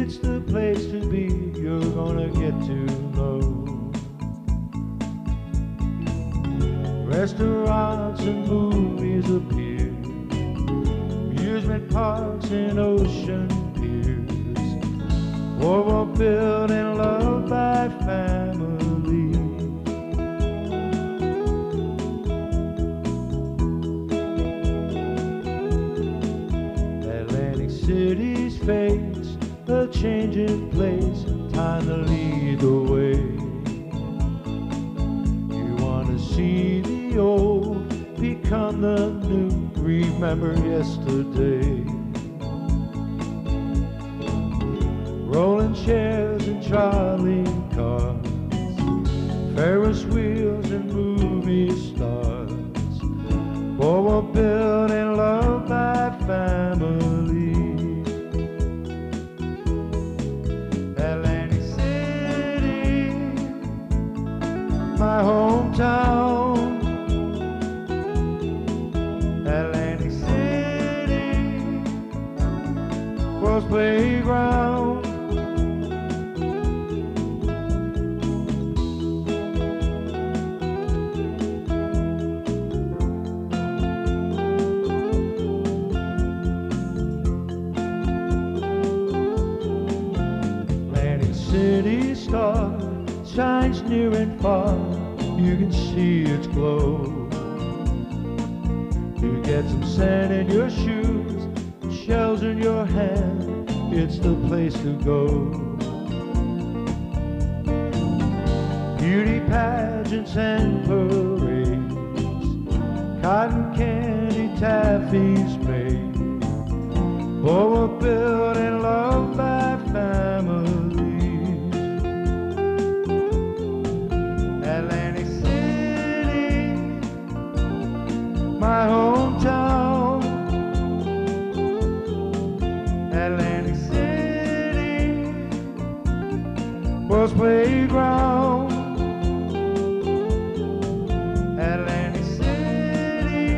It's the place to be, you're gonna get to know. Restaurants and movies appear, amusement parks and ocean piers, boardwalk built and loved by family. Atlantic City's face, a changing place, time to lead the way. You want to see the old become the new, remember yesterday. Rolling chairs and trolley cars, Ferris wheels and movie stars, boardwalk built and loved by family. Atlantic City, my hometown. Atlantic City, world's playground. Atlantic City star shines near and far, you can see its glow. You get some sand in your shoes, shells in your hand, it's the place to go. Beauty pageants and parades, cotton candy taffies made, boardwalk built and loved by families. Atlantic City, my hometown. Atlantic City, world's playground. Atlantic City,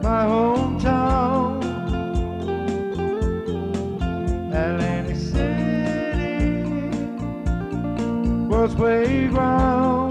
my hometown. Atlantic City, world's playground.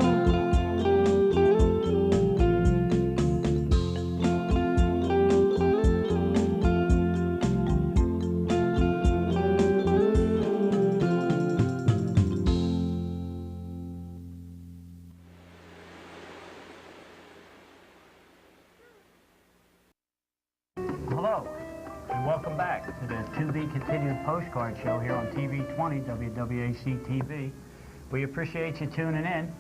Hello, and welcome back to the To Be Continued Postcard Show here on TV 20 WWAC TV. We appreciate you tuning in.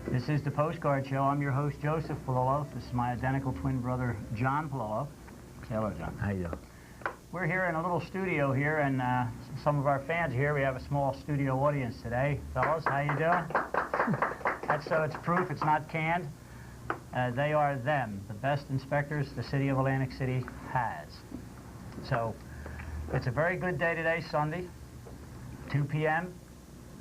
This is the Postcard Show. I'm your host, Joseph Polillo. This is my identical twin brother, John Polillo. Say hello, John. How you doing? We're here in a little studio here, and some of our fans are here. We have a small studio audience today. Fellas, how you doing? That's so it's proof it's not canned. They are them, the best inspectors the city of Atlantic City has. So, it's a very good day today, Sunday, 2 p.m.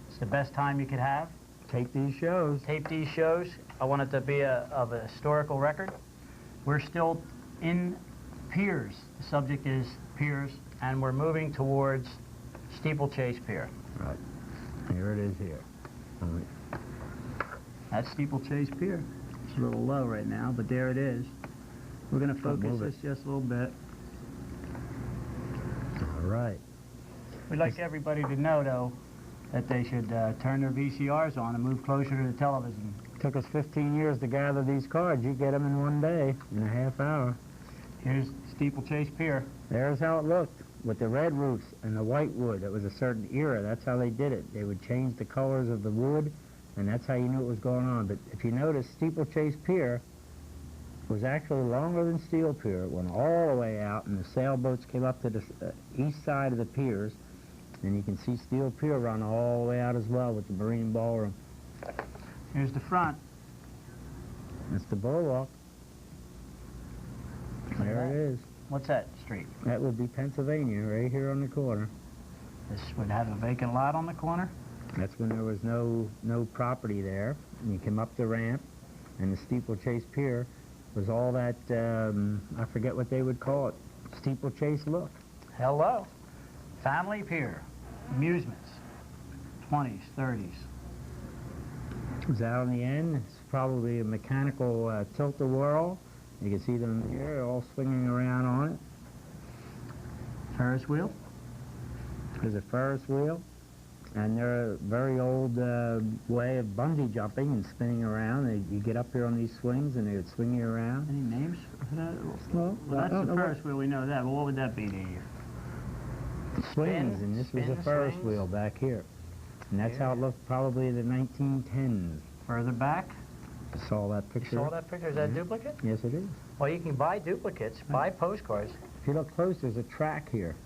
It's the best time you could have. Tape these shows. Tape these shows. I want it to be of a historical record. We're still in piers. The subject is piers, and we're moving towards Steeplechase Pier. Right. Here it is here. All right. That's Steeplechase Pier. It's a little low right now, but there it is. We're going to focus this just a little bit. All right. We'd like everybody to know, though, that they should turn their VCRs on and move closer to the television. It took us 15 years to gather these cards. You get them in one day, in a half hour. Here's Steeplechase Pier. There's how it looked, with the red roofs and the white wood. It was a certain era. That's how they did it. They would change the colors of the wood, and that's how you knew what was going on. But if you notice, Steeplechase Pier was actually longer than Steel Pier. It went all the way out, and the sailboats came up to the east side of the piers. And you can see Steel Pier run all the way out as well with the Marine Ballroom. Here's the front. That's the boardwalk. There it is. What's that street? That would be Pennsylvania, right here on the corner. This would have a vacant lot on the corner? That's when there was no property there. And you came up the ramp, and the Steeplechase Pier was all that, I forget what they would call it, steeplechase look. Hello. Family pier, amusements, 20s, 30s. It's out on the end. It's probably a mechanical tilt-a-whirl. You can see them here all swinging around on it. Ferris wheel. There's a Ferris wheel. And they're a very old way of bungee jumping and spinning around. You get up here on these swings and they would swing you around. Any names for that? Well, That's the Ferris wheel, we know that, but what would that be to you? Swings, and this was a Ferris wheel back here. And that's how it looked probably in the 1910s. Further back? You saw that picture? You saw that picture? Is that a duplicate? Yes, it is. Well, you can buy duplicates, buy postcards. If you look close, there's a track here.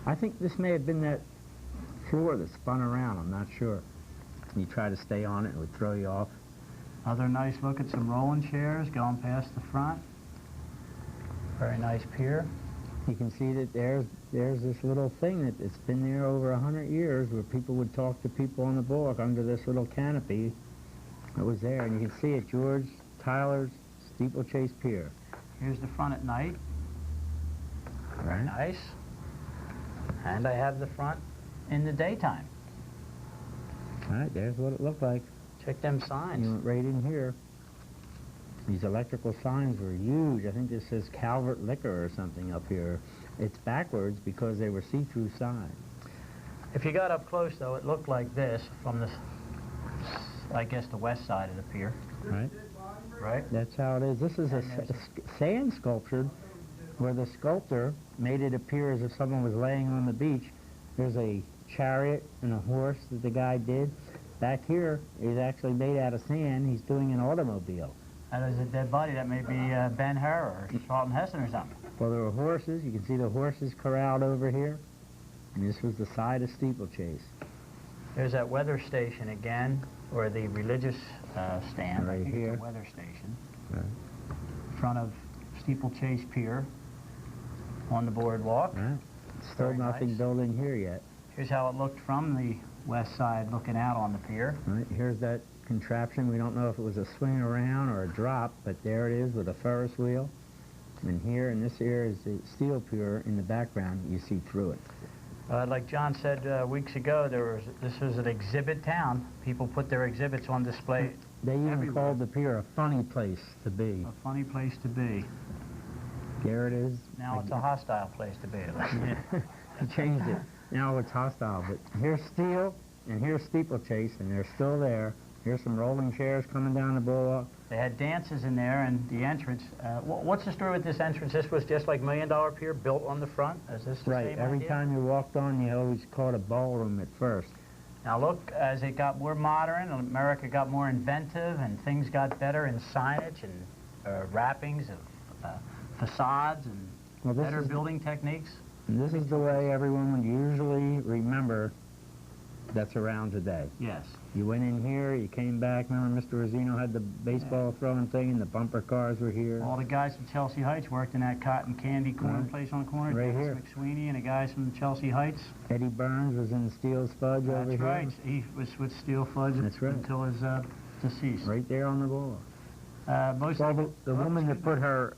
I think this may have been that floor that spun around, I'm not sure. You try to stay on it, it would throw you off. Another nice look at some rolling chairs going past the front. Very nice pier. You can see that there's this little thing it's been there over 100 years where people would talk to people on the boardwalk under this little canopy that was there. And you can see it, George Tyler's Steeplechase Pier. Here's the front at night. Right. Nice. And I have the front in the daytime. All right, there's what it looked like. Check them signs. You went right in here. These electrical signs were huge. I think this says Calvert Liquor or something up here. It's backwards because they were see-through signs. If you got up close, though, it looked like this from the, I guess, the west side of the pier. Right. Right? That's how it is. This is a sand sculpture where the sculptor made it appear as if someone was laying on the beach. There's a chariot and a horse that the guy did. Back here is actually made out of sand. He's doing an automobile. That is a dead body. That may be Ben Hur or Charlton Heston or something. Well, there were horses. You can see the horses corralled over here. And this was the side of Steeplechase. There's that weather station again, or the religious stand. Right I think here. It's a weather station. Right. In front of Steeplechase Pier on the boardwalk. Right. Still Very nothing nice. built in here yet. Here's how it looked from the west side looking out on the pier. Right. Here's that contraption. We don't know if it was a swing around or a drop, but there it is with a Ferris wheel. And here, and this here is the steel pier in the background. You see through it. Like John said weeks ago, this was an exhibit town. People put their exhibits on display. They even everywhere. called the pier a funny place to be. A funny place to be. There it is. Now it's a hostile place to be. He changed it. Now it's hostile. But here's steel, and here's Steeplechase, and they're still there. Here's some rolling chairs coming down the boardwalk. They had dances in there, and the entrance. What's the story with this entrance? This was just like $1 Million Pier, built on the front? Is this the Right. same Every idea? time you walked on, you always caught a ballroom at first. Now look, as it got more modern, America got more inventive, and things got better in signage and wrappings of facades and Well, this better is building techniques. this is the way everyone would usually remember that's around today. Yes. You went in here, you came back. Remember Mr. Rosino had the baseball throwing thing, and the bumper cars were here. All the guys from Chelsea Heights worked in that cotton candy corn place on the corner. Right Dennis here. McSweeney and the guys from Chelsea Heights. Eddie Burns was in Steel's Fudge over That's here. right. He was with Steel Fudge That's right. until his decease. Right there on the boardwalk. Most Well, of the woman that put her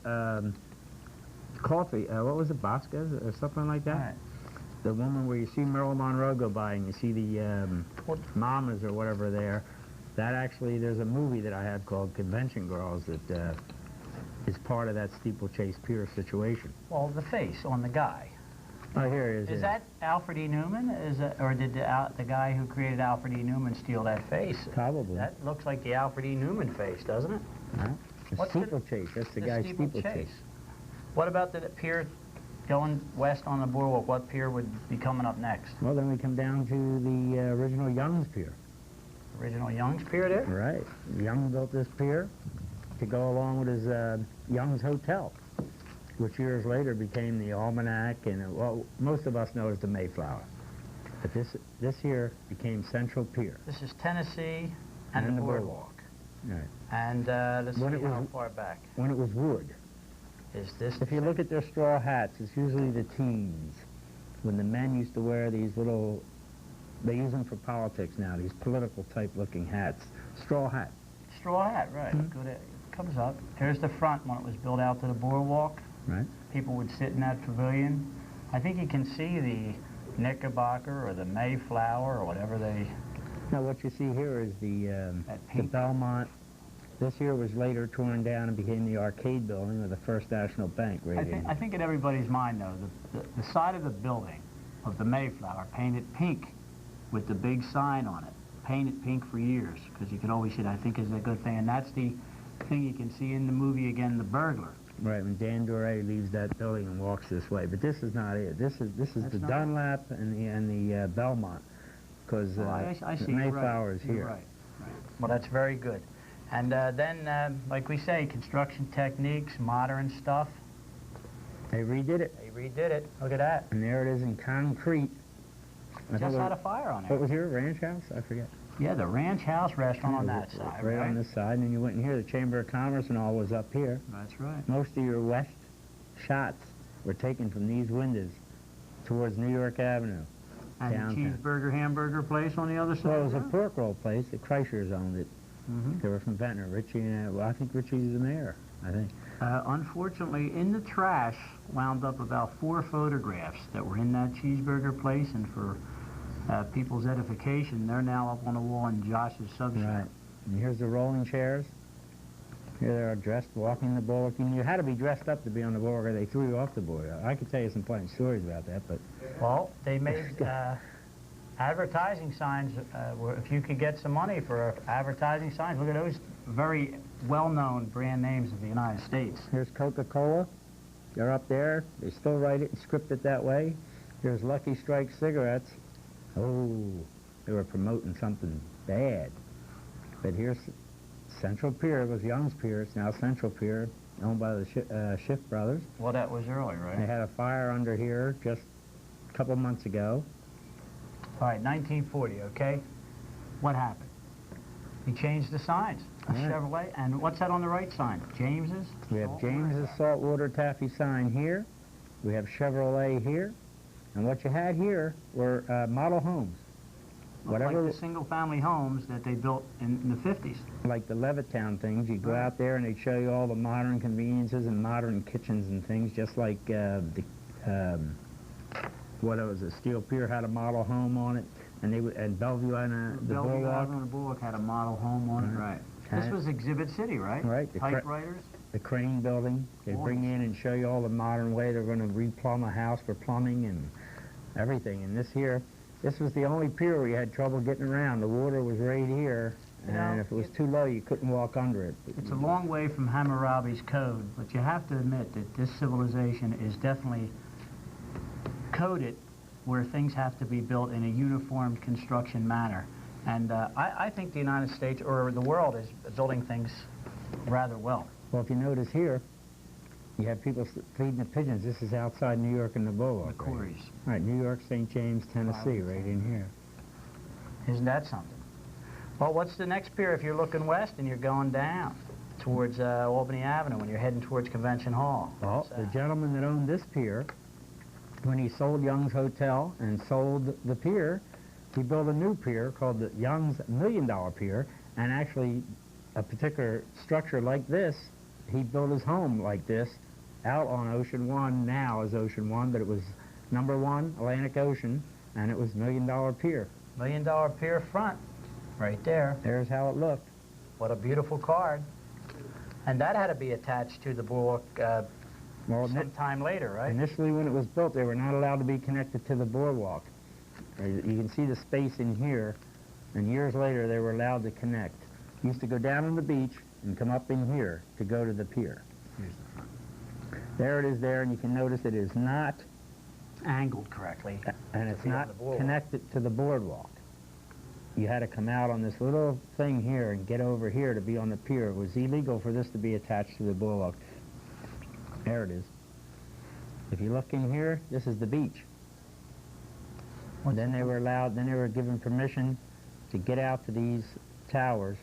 coffee, what was it, Bosca's or something like that? All right. The woman where you see Marilyn Monroe go by and you see the mamas or whatever there, that actually, there's a movie that I had called Convention Girls that is part of that Steeplechase Pier situation. Well, the face on the guy. Oh, here it is. Is here. that Alfred E. Newman? Or did the guy who created Alfred E. Newman steal that face? Probably. That looks like the Alfred E. Newman face, doesn't it? Huh? The What's the- Steeplechase, that's the guy Steeplechase. What about the pier going west on the boardwalk? What pier would be coming up next? Well, then we come down to the original Young's Pier. Original Young's Pier there? Right. Young built this pier to go along with his Young's Hotel, which years later became the Almanac, and well, most of us know as the Mayflower. But this here became Central Pier. This is Tennessee and the boardwalk. Right. And let's see When it how was- far back. When it was wood. Is this... If you look at their straw hats, it's usually the teens. When the men used to wear these little, they use them for politics now, these political type looking hats. Straw hat. Straw hat, right. Good. It comes up. Here's the front when it was built out to the boardwalk. Right. People would sit in that pavilion. I think you can see the Knickerbocker or the Mayflower or whatever they... Now what you see here is the pink. Belmont. This here was later torn down and became the arcade building of the First National Bank. Right I think in everybody's mind, though, the side of the building of the Mayflower painted pink with the big sign on it. Painted pink for years, because you could always see it, I think, is a good thing. And that's the thing you can see in the movie again, The Burglar. Right, when Dan Doré leaves that building and walks this way. But this is not it. This is the Dunlap and the Belmont, because the Mayflower is here. You're right. Well, that's very good. And then, like we say, construction techniques, modern stuff. They redid it. They redid it. Look at that. And there it is in concrete. Just had a fire on it. What was here? Ranch House? I forget. Yeah, the Ranch House restaurant on that side, right? Right on this side, and then you went in here. The Chamber of Commerce and all was up here. That's right. Most of your west shots were taken from these windows towards New York Avenue. And downtown. the cheeseburger, hamburger place on the other side? Well, it was a pork roll place. The Kreischers owned it. Mm-hmm. They were from Ventnor. Richie, well, I think Richie's the mayor, I think. Unfortunately, in the trash wound up about 4 photographs that were in that cheeseburger place, and for people's edification, they're now up on the wall in Josh's sub shop. Right. And here's the rolling chairs. Here they are dressed, walking the boardwalk. You had to be dressed up to be on the boardwalk, or they threw you off the boardwalk. I could tell you some funny stories about that, but... Well, they made advertising signs. If you could get some money for advertising signs, look at those very well-known brand names of the United States. Here's Coca-Cola. They're up there. They still write it and script it that way. Here's Lucky Strike cigarettes. Oh, they were promoting something bad. But here's Central Pier. It was Young's Pier. It's now Central Pier, owned by the Schiff brothers. Well, that was early, right? They had a fire under here just a couple months ago. All right, 1940, okay? What happened? He changed the signs. A Chevrolet, and what's that on the right sign? James's? We have James's Saltwater Taffy sign here. We have Chevrolet here. And what you had here were model homes. Whatever, like the single-family homes that they built in the 50s. Like the Levittown things. You go out there and they show you all the modern conveniences and modern kitchens and things, just like what was it? Steel Pier had a model home on it, and Bellevue on the Boardwalk. The Boardwalk had a model home on it, right. This was Exhibit City, right? Right. Typewriters. The Crane Building. They bring in and show you all the modern way they're going to replumb a house for plumbing and everything. And this was the only pier where you had trouble getting around. The water was right here, and if it was too low, you couldn't walk under it. It's a long way from Hammurabi's code, but you have to admit that this civilization is definitely coded where things have to be built in a uniform construction manner. And I think the United States, or the world, is building things rather well. Well, if you notice here, you have people feeding the pigeons. This is outside New York and the Boardwalk. The quarries. Right, New York, St. James, Tennessee, right in here. Isn't that something? Well, what's the next pier if you're looking west and you're going down towards Albany Avenue when you're heading towards Convention Hall? Well, the gentleman that owned this pier, when he sold Young's Hotel and sold the pier, he built a new pier called the Young's $1 Million Pier, and actually a particular structure like this, he built his home like this out on Ocean One, now is Ocean One, but it was number 1, Atlantic Ocean, and it was $1 Million Pier. $1 Million Pier front, right there. There's how it looked. What a beautiful card. And that had to be attached to the boardwalk sometime later, right? Initially when it was built, they were not allowed to be connected to the boardwalk. You can see the space in here, and years later they were allowed to connect. You used to go down on the beach and come up in here to go to the pier. Here's the front. There it is there, and you can notice it is not angled correctly. And it's not connected to the boardwalk. You had to come out on this little thing here and get over here to be on the pier. It was illegal for this to be attached to the boardwalk. There it is. If you look in here, this is the beach. Then they were given permission to get out to these towers.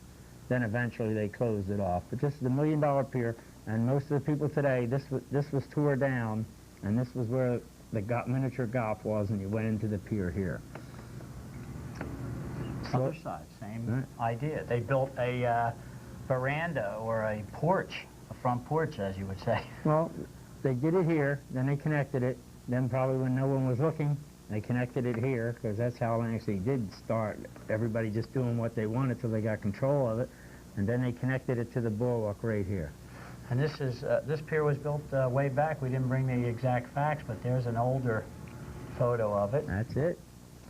Then eventually they closed it off. But this is the $1 Million Pier, and most of the people today, this was tore down, and this was where the miniature golf was, and you went into the pier here. Other side, same idea. They built a veranda or a porch, a front porch, as you would say. Well, they did it here, then they connected it, then probably when no one was looking, they connected it here, because that's how it actually did start. Everybody just doing what they wanted till they got control of it, and then they connected it to the boardwalk right here. And this pier was built way back. We didn't bring the exact facts, but there's an older photo of it. That's it.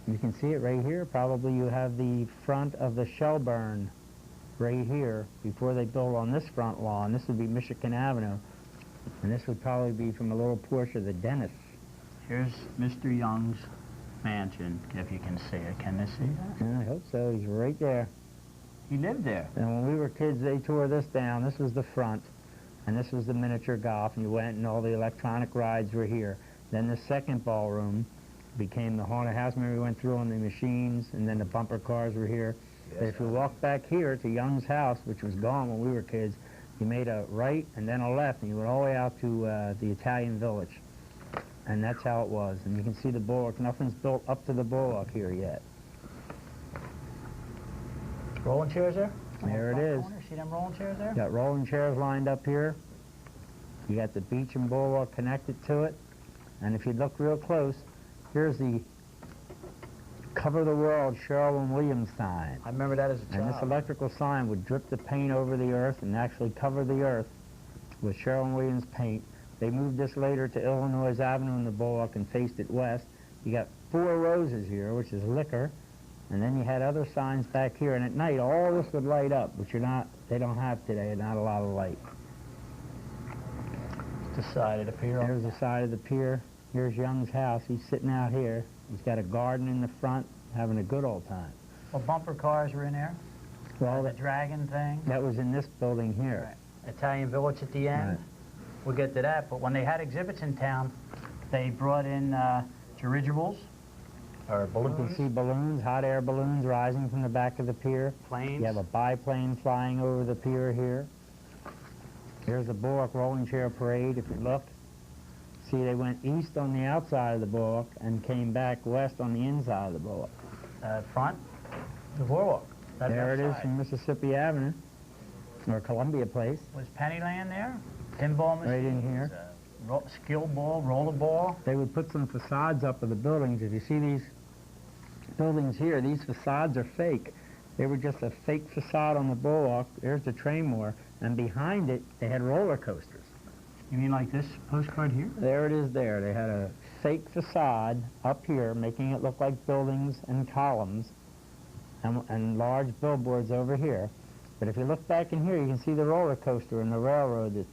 You can see it right here. Probably you have the front of the Shelburne right here before they built on this front lawn. This would be Michigan Avenue, and this would probably be from a little portion of the Dennis. Here's Mr. Young's mansion, if you can see it. Can they see that? I hope so. He's right there. He lived there. And when we were kids, they tore this down. This was the front, and this was the miniature golf, and you went and all the electronic rides were here. Then the second ballroom became the haunted house. Remember, we went through on the machines, and then the bumper cars were here. Yes, But if you walk back here to Young's house, which was gone when we were kids, you made a right and then a left, and you went all the way out to the Italian Village. And that's how it was. And you can see the bulwark. Nothing's built up to the bulwark here yet. Rolling chairs there? There it is. Corner. See them rolling chairs there? Got rolling chairs lined up here. You got the beach and bulwark connected to it. And if you look real close, here's the Cover the World Sherwin-Williams sign. I remember that as a child. And this electrical sign would drip the paint over the earth and actually cover the earth with Sherwin-Williams paint. They moved this later to Illinois Avenue in the bulwark and faced it west. You got 4 roses here, which is liquor. And then you had other signs back here. And at night, all this would light up, which they don't have today, not a lot of light. The side of the pier. There's the side of the pier. Here's Young's house. He's sitting out here. He's got a garden in the front, having a good old time. Well, bumper cars were in there. Well, The dragon thing. that was in this building here. Right. Italian Village at the end. Right. We'll get to that. But when they had exhibits in town, they brought in dirigibles or You balloons, can see balloons, hot air balloons rising from the back of the pier. planes. You have a biplane flying over the pier here. Here's the bulwark rolling chair parade, if you look. See, they went east on the outside of the bulwark and came back west on the inside of the bulwark. Front, the boardwalk. That's There it is outside. from Mississippi Avenue, or Columbia Place. Was Pennyland there? Pinball machines? Right in here. Skill ball, roller ball. They would put some facades up of the buildings. If you see these buildings here, these facades are fake. They were just a fake facade on the bulwark. There's the Traymore, and behind it, they had roller coasters. You mean like this postcard here? There it is there. They had a fake facade up here, making it look like buildings and columns, and large billboards over here. But if you look back in here, you can see the roller coaster and the railroad that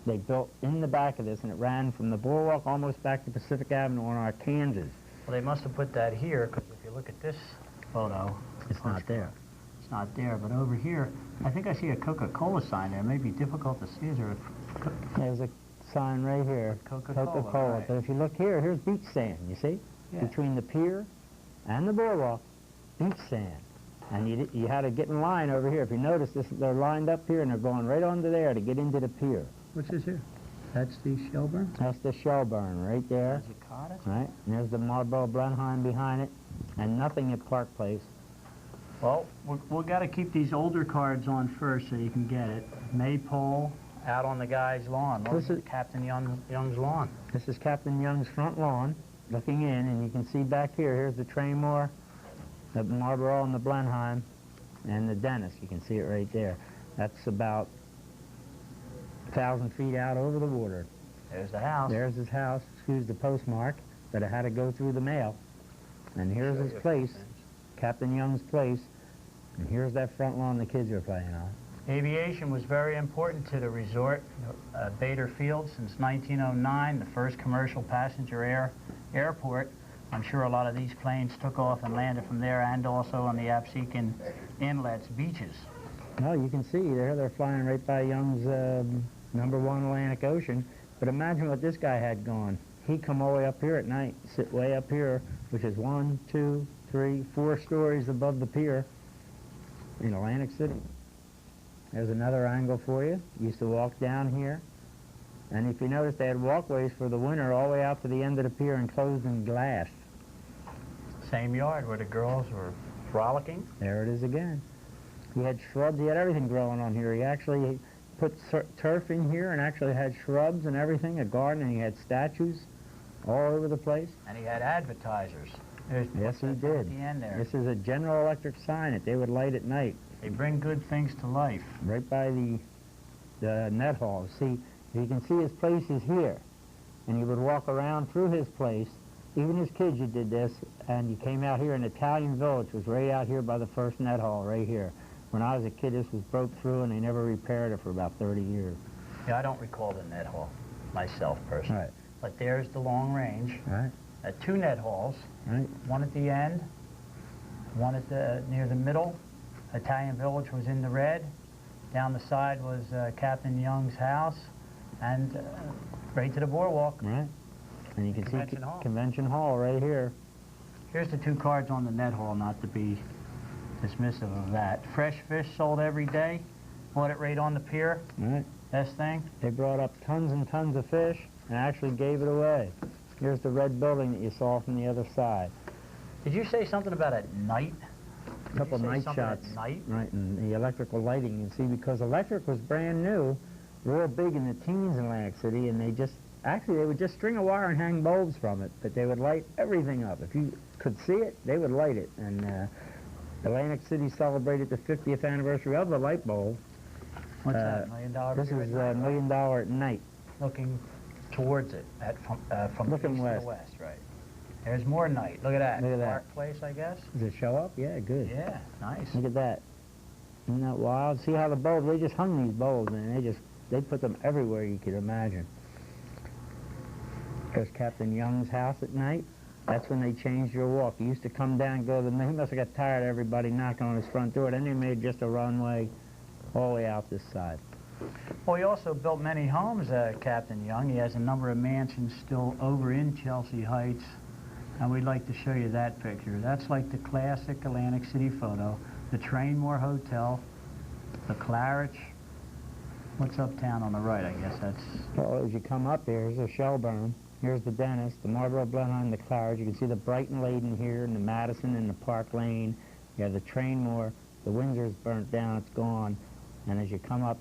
they built in the back of this, and it ran from the boardwalk almost back to Pacific Avenue on Arkansas. Well, they must have put that here, because if you look at this photo, It's not there. it's not there. But over here, I think I see a Coca-Cola sign there. It may be difficult to see. Is there a There's a sign right here, Coca-Cola, right. But if you look here, here's beach sand, you see? Yeah. Between the pier and the boardwalk, beach sand. And you had to get in line over here. If you notice, they're lined up here, and they're going right onto there to get into the pier. Which is here? That's the Shelburne? That's the Shelburne right there, Is it cottage? right? And there's the Marlboro Blenheim behind it, and nothing at Park Place. Well, we've got to keep these older cards on first so you can get it. Maypole out on the guy's lawn. This is- Captain Young's lawn. This is Captain Young's front lawn, looking in, and you can see back here, here's the Traymore, the Marlboro and the Blenheim, and the Dennis. You can see it right there. That's about 1,000 feet out over the water. There's the house. There's his house, excuse the postmark, but it had to go through the mail. And here's his place, Captain Young's place, and here's that front lawn the kids are playing on. Aviation was very important to the resort. Bader Field since 1909, the first commercial passenger airport. I'm sure a lot of these planes took off and landed from there, and also on the Absecon Inlet's beaches. No, you can see they're flying right by Young's #1 Atlantic Ocean. But imagine what this guy had going. He'd come all the way up here at night, sit way up here, which is 1, 2, 3, 4 stories above the pier in Atlantic City. There's another angle for you. Used to walk down here. And if you notice, they had walkways for the winter all the way out to the end of the pier enclosed in glass. Same yard where the girls were frolicking. There it is again. He had shrubs. He had everything growing on here. He actually put turf in here and actually had shrubs and everything, a garden, and he had statues all over the place. And he had advertisers. Yes, he did. At the end there. This is a General Electric sign that they would light at night. They bring good things to life. Right by the net hall. See, you can see his place is here. And you would walk around through his place. Even as kids you did this, and you came out here in Italian Village, was right out here by the first net hall, right here. When I was a kid, this was broke through, and they never repaired it for about 30 years. Yeah, I don't recall the net hall myself, personally. Right. But there's the long range. Right. 2 net halls. Right. One at the end, one at near the middle. Italian Village was in the red. Down the side was Captain Young's house, and right to the boardwalk. Right. And you can Convention see Hall. Convention Hall right here. Here's the 2 cards on the net hall, not to be dismissive of that. Fresh fish sold every day. Bought it right on the pier. Right. Best thing. They brought up tons and tons of fish and actually gave it away. Here's the red building that you saw from the other side. Did you say something about at night? A couple night shots. At night? Right, and the electrical lighting, you see, because electric was brand new, real big in the teens in Atlantic City, and they would just string a wire and hang bulbs from it, but they would light everything up. If you could see it, they would light it. And Atlantic City celebrated the 50th anniversary of the light bulb. What's that, $1 million? This is $1 million at night. Looking towards it, from Looking east west. to the west, right. There's more night. Look at that. Look at that. Dark place, I guess. Does it show up? Yeah, good. Yeah, nice. Look at that. Isn't that wild? See how the bulbs, they just hung these bulbs, and they put them everywhere you could imagine. There's Captain Young's house at night. That's when they changed your walk. You used to come down and go to the, he must have got tired of everybody knocking on his front door. Then they made just a runway all the way out this side. Well, he also built many homes, Captain Young. He has a number of mansions still over in Chelsea Heights, and we'd like to show you that picture. That's like the classic Atlantic City photo. The Trainmore Hotel, the Claridge. What's uptown on the right? I guess that's... Well, as you come up here, here's a Shelburne. Here's the Dentist, the Marlboro Blenheim, the Claridge. You can see the Brighton Leyden here, and the Madison and the Park Lane. You have the Trainmore. The Windsor's burnt down. It's gone. And as you come up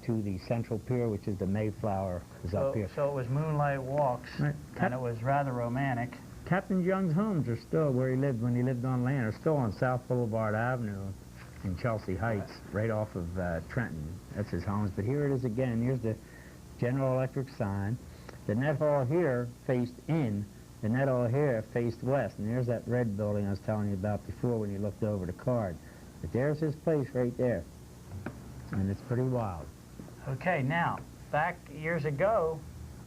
to the Central Pier, which is the Mayflower, is up here. So it was moonlight walks, Right. and it was rather romantic. Captain Young's homes are still where he lived when he lived on land, are still on South Boulevard Avenue in Chelsea Heights, right off of Trenton. That's his homes. But here it is again. Here's the General Electric sign. The net hall here faced in. The net hall here faced west. And there's that red building I was telling you about before when you looked over the card. But there's his place right there. And it's pretty wild. Okay, now, back years ago,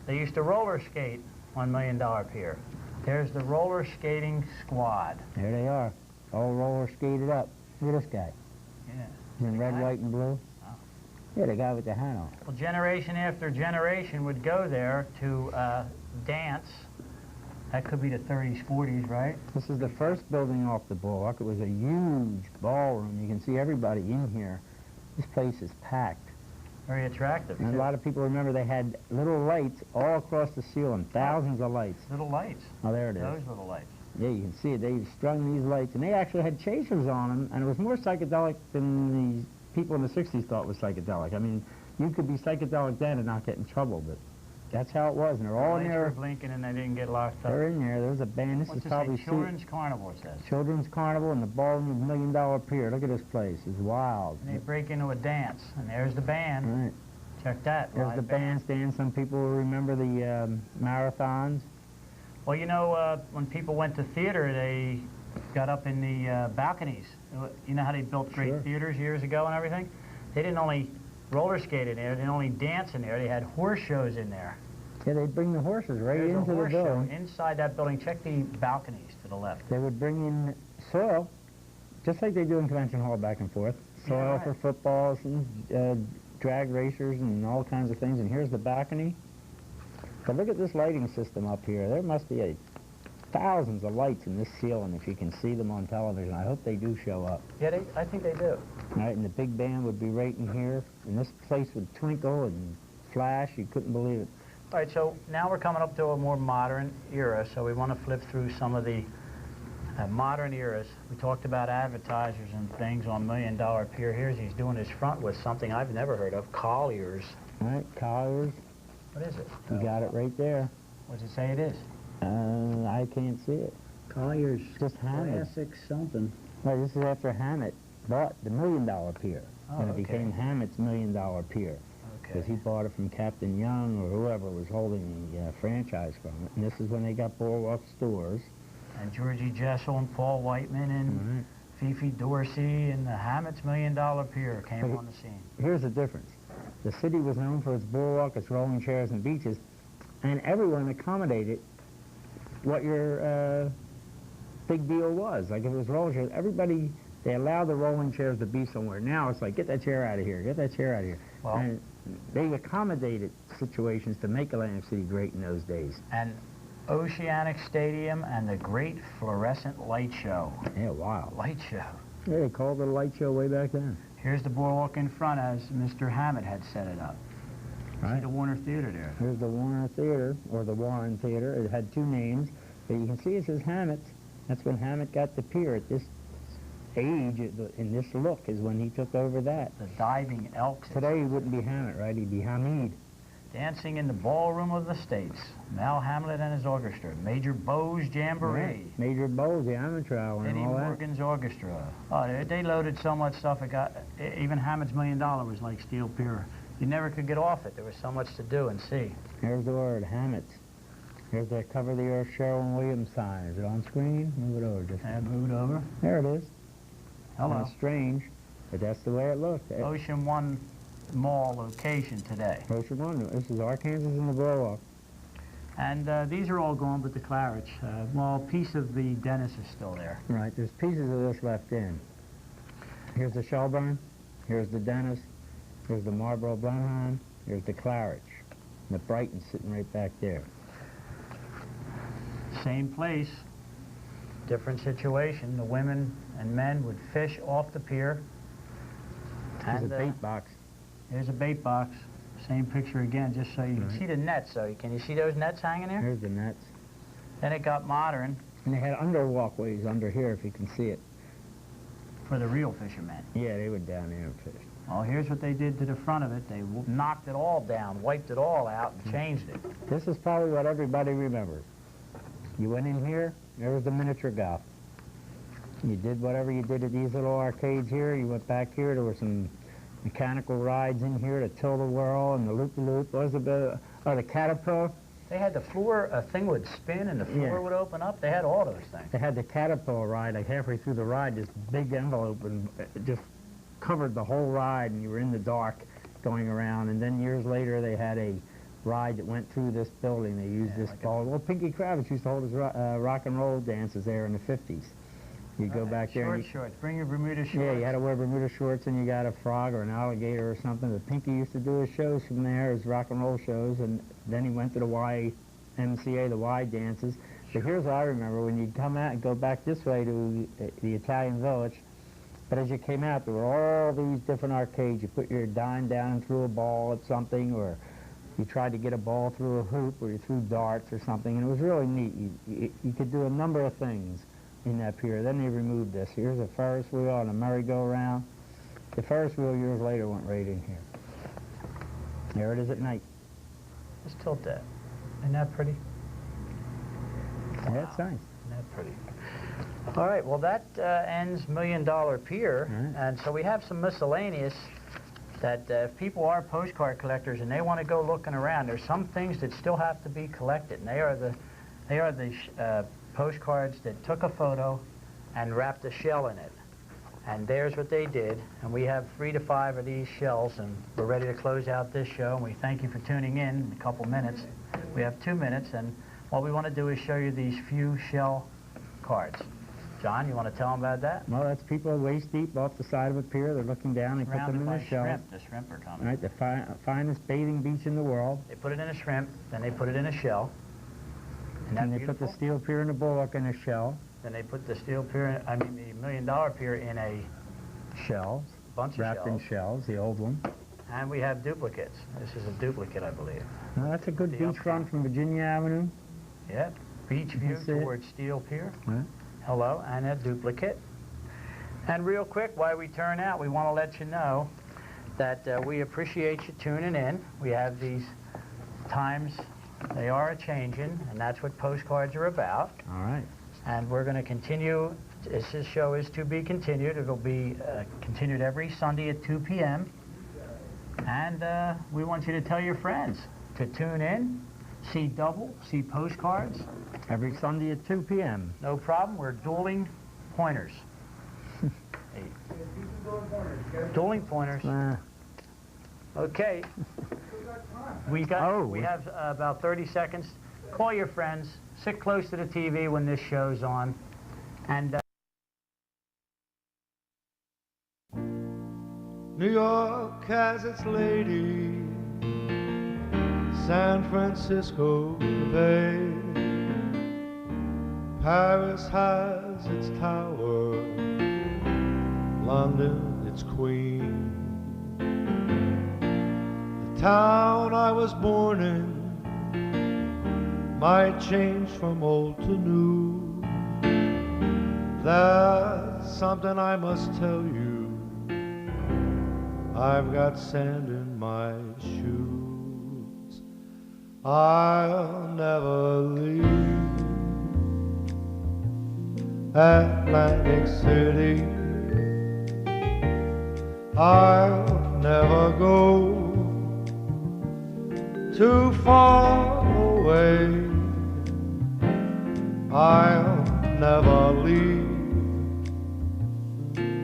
they used to roller skate on $1 Million Pier. There's the roller skating squad. There they are, all roller skated up. Look at this guy. Yeah. He's in red, white, and blue. Oh. Yeah, the guy with the hat on. Well, generation after generation would go there to dance. That could be the 30s, 40s, right? This is the first building off the boardwalk. It was a huge ballroom. You can see everybody in here. This place is packed. Very attractive. And a lot of people remember they had little lights all across the ceiling, thousands of lights. Little lights. Oh, there it is. Those little lights. Yeah, you can see it. They strung these lights, and they actually had chasers on them, and it was more psychedelic than the people in the 60s thought was psychedelic. I mean, you could be psychedelic then and not get in trouble, but that's how it was, and they're all in Lights there. were blinking and they didn't get locked up. They're in there. There's a band. This What's is it probably say? Children's Carnival, it says. Children's Carnival and the Ballroom of $1 Million Pier. Look at this place. It's wild. And they break into a dance, and there's the band. Right. Check that. There's live the bandstand. Some people will remember the marathons. Well, you know, when people went to theater, they got up in the balconies. You know how they built great Sure. theaters years ago and everything? They didn't only roller skate in there, they didn't only dance in there, they had horse shows in there. Yeah, they'd bring the horses right There's a into the horse show building. inside that building. Check the balconies to the left. They would bring in soil, just like they do in Convention Hall back and forth. Soil Yeah, right. for footballs and drag racers and all kinds of things. And here's the balcony. But look at this lighting system up here. There must be thousands of lights in this ceiling if you can see them on television. I hope they do show up. Yeah, I think they do. Right, and the big band would be right in here. And this place would twinkle and flash. You couldn't believe it. All right, so now we're coming up to a more modern era, so we want to flip through some of the modern eras. We talked about advertisers and things on $1 Million Pier. He's doing his front with something I've never heard of, Colliers. All right, Colliers. What is it? You got it right there. What does it say it is? I can't see it. Collier's Just Hammett. Classic something. Well, this is after Hammett bought the $1 Million Pier. Oh, And it okay. became Hammett's $1 Million Pier. Because he bought it from Captain Young or whoever was holding the franchise from it. And this is when they got boardwalk stores. And Georgie Jessel and Paul Whiteman and Fifi Dorsey and the Hammett's $1 Million Pier came on the scene. Here's the difference. The city was known for its boardwalk, its rolling chairs and beaches, and everyone accommodated what your big deal was. Like if it was rolling chairs, everybody, they allowed the rolling chairs to be somewhere. Now it's like, get that chair out of here, get that chair out of here. Well, and they accommodated situations to make Atlantic City great in those days. And Oceanic Stadium and the great fluorescent light show. Yeah, wow. Light show. Yeah, they called it a light show way back then. Here's the boardwalk in front as Mr. Hammett had set it up. Right. See the Warner Theater there. Here's the Warner Theater, or the Warren Theater. It had two names, but you can see it says Hammett. That's when Hammett got the pier. At this age, in this look, is when he took over that. The Diving Elks. Today he wouldn't be Hammett, right? He'd be Hamid. Dancing in the Ballroom of the States. Mal Hamlet and his orchestra. Major Bowes Jamboree. Right. Major Bowles, the amateur hour, and Eddie all that. Morgan's orchestra. Oh, they loaded so much stuff. It got even Hammett's $1 Million was like Steel Pier. You never could get off it. There was so much to do and see. Here's the word, Hammett. Here's the Cover the Earth Sherwin Williams sign. Is it on screen? Move it over. Just And move it over. there it is. Hello. It's strange, but that's the way it looked. Ocean One Mall location today. Ocean One. This is Arkansas in the boardwalk. And these are all gone, but the Claridge. Well, a piece of the Dennis is still there. Right, there's pieces of this left in. Here's the Shelburne, here's the Dennis, here's the Marlboro Blenheim, here's the Claridge. And the Brighton's sitting right back there. Same place, different situation. The women and men would fish off the pier. There's And a bait box. there's a bait box. Same picture again, just so you can see the nets. So can you see those nets hanging there? Here's the nets. Then it got modern And they had under walkways under here, if you can see it. for the real fishermen. Yeah, they went down there and fished. Well, here's what they did to the front of it. They knocked it all down, wiped it all out, and changed it. This is probably what everybody remembers. You went in here, there was the miniature golf. You did whatever you did at these little arcades here. You went back here, there were some mechanical rides in here, the Tilt-A-Whirl and the Loop-A-Loop. What was it, the Caterpillar? They had the floor, a thing would spin and the floor Yeah. would open up. They had all those things. They had the Caterpillar ride, like halfway through the ride, this big envelope, and it just covered the whole ride, and you were in the dark going around. And then years later, they had a ride that went through this building. They used this like ball. Well, Pinky Kravitz used to hold his rock and roll dances there in the 50s. You go back there. And Shorts. Bring your Bermuda shorts. yeah, you had to wear Bermuda shorts, and you got a frog or an alligator or something. But Pinky used to do his shows from there, his rock and roll shows, and then he went to the YMCA, the Y dances. But here's what I remember: when you'd come out and go back this way to the Italian Village, but as you came out, there were all these different arcades. You put your dime down and threw a ball at something, or you tried to get a ball through a hoop, or you threw darts or something, and it was really neat. You could do a number of things in that pier. Then they removed this. Here's a Ferris wheel and a merry-go-round. The Ferris wheel years later went right in here. There it is at night. Just tilt that. Isn't that pretty? That's nice. Isn't that pretty? All right, well, that ends $1 Million Pier. Right. And so we have some miscellaneous that if people are postcard collectors and they want to go looking around, there's some things that still have to be collected. And they are the postcards that took a photo and wrapped a shell in it. And there's what they did. And we have 3 to 5 of these shells, and we're ready to close out this show. And we thank you for tuning in a couple minutes. We have 2 minutes, and what we want to do is show you these few shell cards. John, you want to tell them about that? Well, that's people waist deep off the side of a pier. They're looking down. They put them Surrounded in by a shell. shrimp. The shrimp are coming. Right, the finest bathing beach in the world. They put it in a shrimp, then they put it in a shell. Isn't that And they put the beautiful? steel pier and the bulwark in a shell. Then they put the steel pier, the $1 Million Pier in a Shells. bunch of Wrapped shells. in shells, the old one. And we have duplicates. This is a duplicate, I believe. Now, that's a good The beachfront from Virginia Avenue. Yep. Beach You view can see it. towards Steel Pier. Right. Hello, and a duplicate. And real quick, while we turn out, we want to let you know that we appreciate you tuning in. We have these Times They are a-changing, and that's what postcards are about. All right. And we're going to continue, as this show is to be continued. It'll be continued every Sunday at 2 p.m. And we want you to tell your friends to tune in, see double, see postcards. Every Sunday at 2 p.m. No problem. We're dueling pointers. Dueling pointers. Okay. We have about 30 seconds. Call your friends. Sit close to the TV when this show's on. And New York has its lady, San Francisco the Bay, Paris has its tower, London its queen. The town I was born in might change from old to new. That's something I must tell you. I've got sand in my shoes. I'll never leave Atlantic City. I'll never go too far away. I'll never leave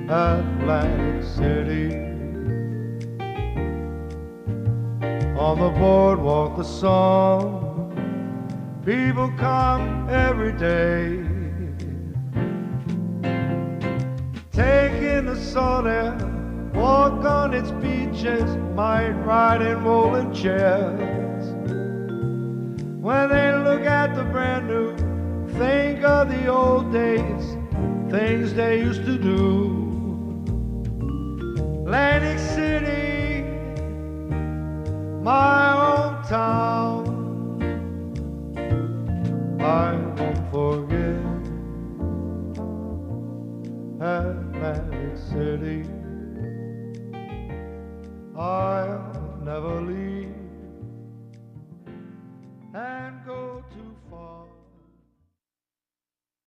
Atlantic City. On the boardwalk, the song, people come every day, take in the sun air, walk on its beaches, might ride in rolling chairs. When they look at the brand new, think of the old days, things they used to do. Atlantic City, my hometown, I won't forget Atlantic City. I'll never leave and go too far.